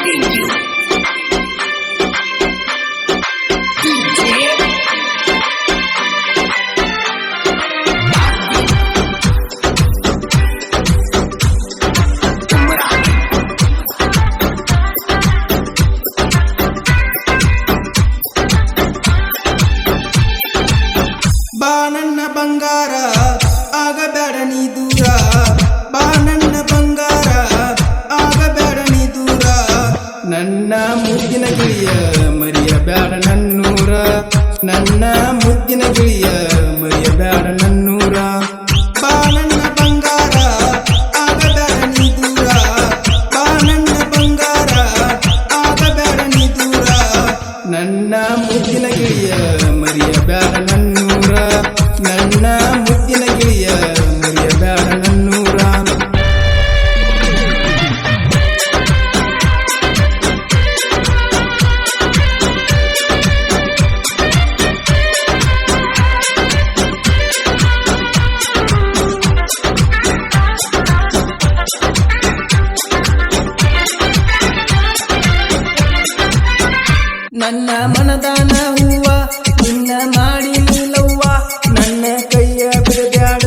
Presenting you ಬಾನಣ್ಣ ಬಂಗಾರ ಆಗಬೇಡ ನೀ ದೂರ ಬಾನಣ್ಣ ಬಂಗಾರ ಆಗಬೇಡ ನೀ ದೂರ ನನ್ನ ಮುದ್ದಿನ ಗಿಳಿಯ ಮರಿಯಬೇಡ ನನ್ನೂರ ನನ್ನ ಮುದ್ದಿನ ಗಿಳಿಯ ಮರಿಯಬೇಡ ನನ್ನೂರ ಬಾನಣ್ಣ ಬಂಗಾರ ಆಗಬೇಡ ನೀ ದೂರ ಬಾನಣ್ಣ ಬಂಗಾರ ಆಗಬೇಡ ನೀ ದೂರ ನನ್ನ ಮುದ್ದಿನ ಗಿಳಿಯ ಮರಿಯಬೇಡ ನನ್ನೂರ ನನ್ನ ಮುದ್ದಿನ ಗಿಳಿಯ ಮರಿಯಬೇಡ ನನ್ನೂರ ನನ್ನ ಮನದಾನ ಹೂವ ನಿನ್ನ ಮಾಡಿ ನೀಲವ್ವ ನನ್ನ ಕೈಯ ಬಿಡಬ್ಯಾಡ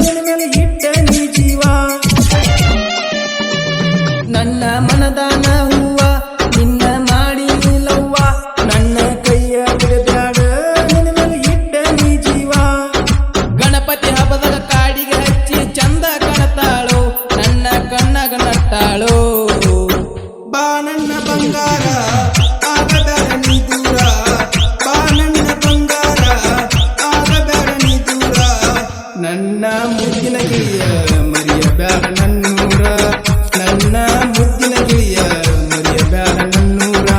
ನಿನ್ನ ಮೇಲೆ ಇಟ್ಟ ನೀ ಜೀವ ನನ್ನ ಮನದಾನ ಹೂವ ನಿನ್ನ ಮಾಡಿ ನೀಲವ್ವ ನನ್ನ ಕೈಯ ಬಿಡಬ್ಯಾಡ ನಿನ್ನ ಮೇಲೆ ಇಟ್ಟ ನೀ ಜೀವ ಗಣಪತಿ ಹಬ್ಬದ ಕಾಡಿಗೆ ಹಚ್ಚಿ ಚಂದ ಕಾಣತಾಳೋ ನನ್ನ ಕಣ್ಣಾಗ ನಟ್ಟಾಳೋ ಬಾ ನನ್ನ ಬಂಗಾರ ಆಗಬೇಡ ನೀ ದೂರ ಬಾನಣ್ಣ ಬಂಗಾರ ಆಗಬೇಡ ನೀ ದೂರ ನನ್ನ ಮುದ್ದಿನ ಗಿಳಿಯ ಮರಿಯಬೇಡ ನನ್ನೂರ ನನ್ನ ಮುದ್ದಿನ ಗಿಳಿಯ ಮರಿಯಬೇಡ ನನ್ನೂರ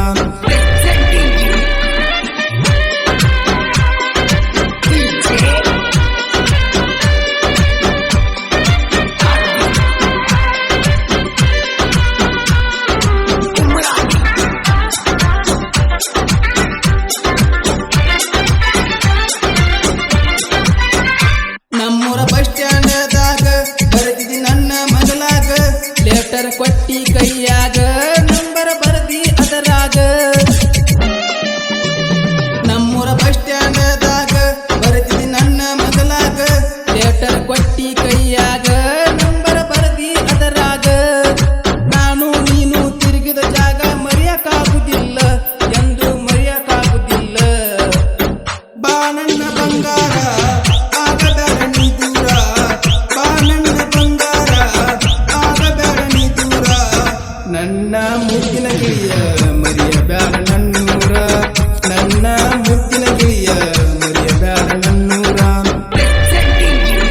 Presenting you ನಮ್ಮೂರ ಬಸ್ ಸ್ಟ್ಯಾಂಡದಾಗ ಬರೆದಿದಿ ನನ್ನ ಮಗಲಾಗ ಲೆಟರ್ ಕೊಟ್ಟಿ ಕೈಯಾಗ ನಂಬರ ಬರೆದಿ ಅದರಾಗ ನಮ್ಮೂರ ಬಸ್ ಸ್ಟ್ಯಾಂಡದಾಗ ಬರೆದಿದಿ ನನ್ನ ಮಗಲಾಗ ಲೆಟರ್ ಕೊಟ್ಟಿ ಕೈಯಾಗ ನಂಬರ ಬರೆದಿ ಅದರಾಗ ನಾನು ನೀನು ತಿರುಗಿದ ಜಾಗ ಮರೆಯಕ್ಕಾಗುದಿಲ್ಲ ಎಂದು ಮರೆಯಕ್ಕಾಗುದಿಲ್ಲ ಬಾ ನನ್ನ ಬಂಗಾರ ಆಗಬೇಡ ನೀ ದೂರ ಬಾನಣ್ಣ ಬಂಗಾರ ಆಗಬೇಡ ನೀ ದೂರ ನನ್ನ ಮುದ್ದಿನ ಗಿಳಿಯ ಮರಿಯಬೇಡ ನನ್ನೂರ ನನ್ನ ಮುದ್ದಿನ ಗಿಳಿಯ ಮರಿಯಬೇಡ ನನ್ನೂರ Presenting you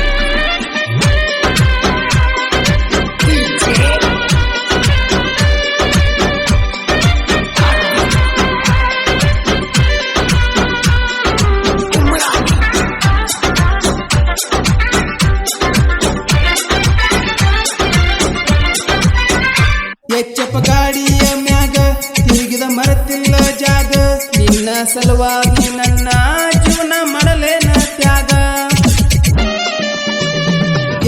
ಎಚ್ಚಪ್ಪ ಗಾಡಿಯ ಮ್ಯಾಗ ತಿರುಗಿದ ಮರತಿಲ್ಲ ಜಾಗ ನಿನ್ನ ಸಲುವಾಗಿ ನನ್ನ ಜೀವನ ಮಾಡಲೇನ ತ್ಯಾಗ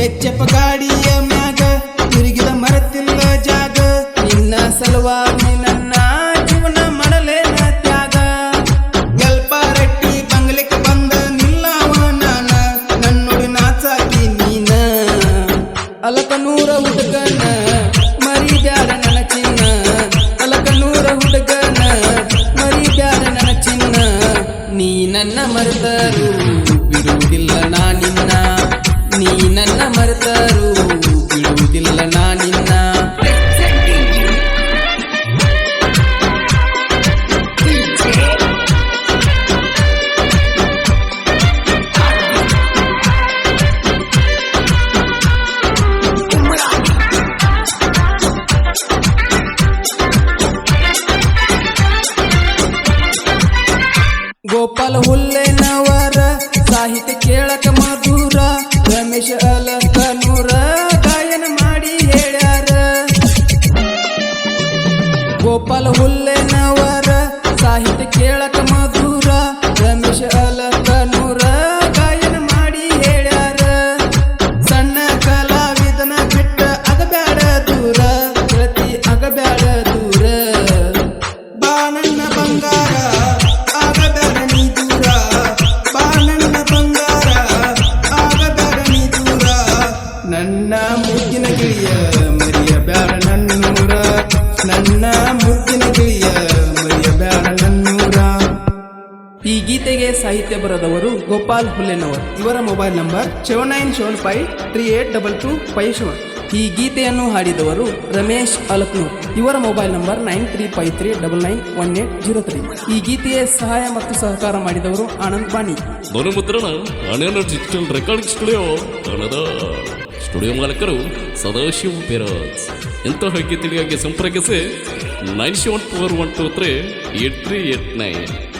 ಎಚ್ಚಪ್ಪ ಗಾಡಿಯ ಮ್ಯಾಗ ತಿರುಗಿದ ಮರತಿಲ್ಲ ಜಾಗ ನಿನ್ನ ಸಲುವಾಗಿ ನನ್ನ ಜೀವನ ಮಾಡಲೇನ ತ್ಯಾಗ ಗಲ್ಪ ರಟ್ಟಿ ಬಂಗ್ಲಿಕ್ಕೆ ಬಂದ ನಿಲ್ಲವ ನಾನ ನನ್ನೊಡಿ ನಾಚಾಕಿ ನೀನ ಅಲಕನೂರ ಹುಡುಗನ ಮರಿಬ್ಯಾಡ ನನ್ನ ಚಿನ್ನ ಅಲಕನೂರ ಹುಡುಗನ ಮರಿಬ್ಯಾಡ ನನ್ನ ಚಿನ್ನ ನೀ ನನ್ನ ಮರೆತರು ಬಿಡುವುದಿಲ್ಲ ನಾ ನಿನ್ನ ನೀ ನನ್ನ ಮರೆತರು ಬಿಡುವುದಿಲ್ಲ ನಾ ನಿನ್ನ Presenting you ಗೋಪಾಲ ಹುಲ್ಲೇನವರ ಸಾಹಿತ್ಯ ಕೇಳಕ ಮಧುರ ರಮೇಶ ಅಲಕನೂರ ಗಾಯನ ಮಾಡಿ ಹೇಳ್ಯಾರ ಗೋಪಾಲ ಹುಲ್ಲೇನವರ ಸಾಹಿತ್ಯ ಕೇಳಕ ಮಧುರ ರಮೇಶ ಅಲಕನೂರ ಗಾಯನ ಮಾಡಿ ಹೇಳ್ಯಾರ ಸಣ್ಣ ಕಲಾವಿದನ ಬಿಟ್ಟ ಆಗಬೇಡ ದೂರ ಪ್ರತಿ ಆಗಬೇಡ ದೂರ ನನ್ನ ಮುದ್ದಿನ ಗಿಳಿಯ ಮರಿಯಬ್ಯಾಡ ನನ್ನೂರ ನನ್ನ ಮುದ್ದಿನ ಗಿಳಿಯ ಮರಿಯಬ್ಯಾಡ ನನ್ನೂರ. ಈ ಗೀತೆಗೆ ಸಾಹಿತ್ಯ ಬರೆದವರು ಗೋಪಾಲ್ ಹುಲ್ಲೆನವರ್. ಇವರ ಮೊಬೈಲ್ ನಂಬರ್ 7975382257. ಈ ಗೀತೆಯನ್ನು ಹಾಡಿದವರು ರಮೇಶ್ ಅಲಕ್ನೂರ್. ಇವರ ಮೊಬೈಲ್ ನಂಬರ್ 9353991803. ಈ ಗೀತೆಯ ಸಹಾಯ ಮತ್ತು ಸಹಕಾರ ಮಾಡಿದವರು ಆನಂದ್ ಬಾಣಿ. ಧ್ವನಿಮುದ್ರಣ Anand digital recording studio Kannada. Studio ಮಾಲಕರು ಸದಾಶಿವ ಪೇರಾಜ್. ಎಂತಹ ಗೀತೆಗಳಿಗಾಗಿ ಸಂಪರ್ಕಿಸಿ 9741238389.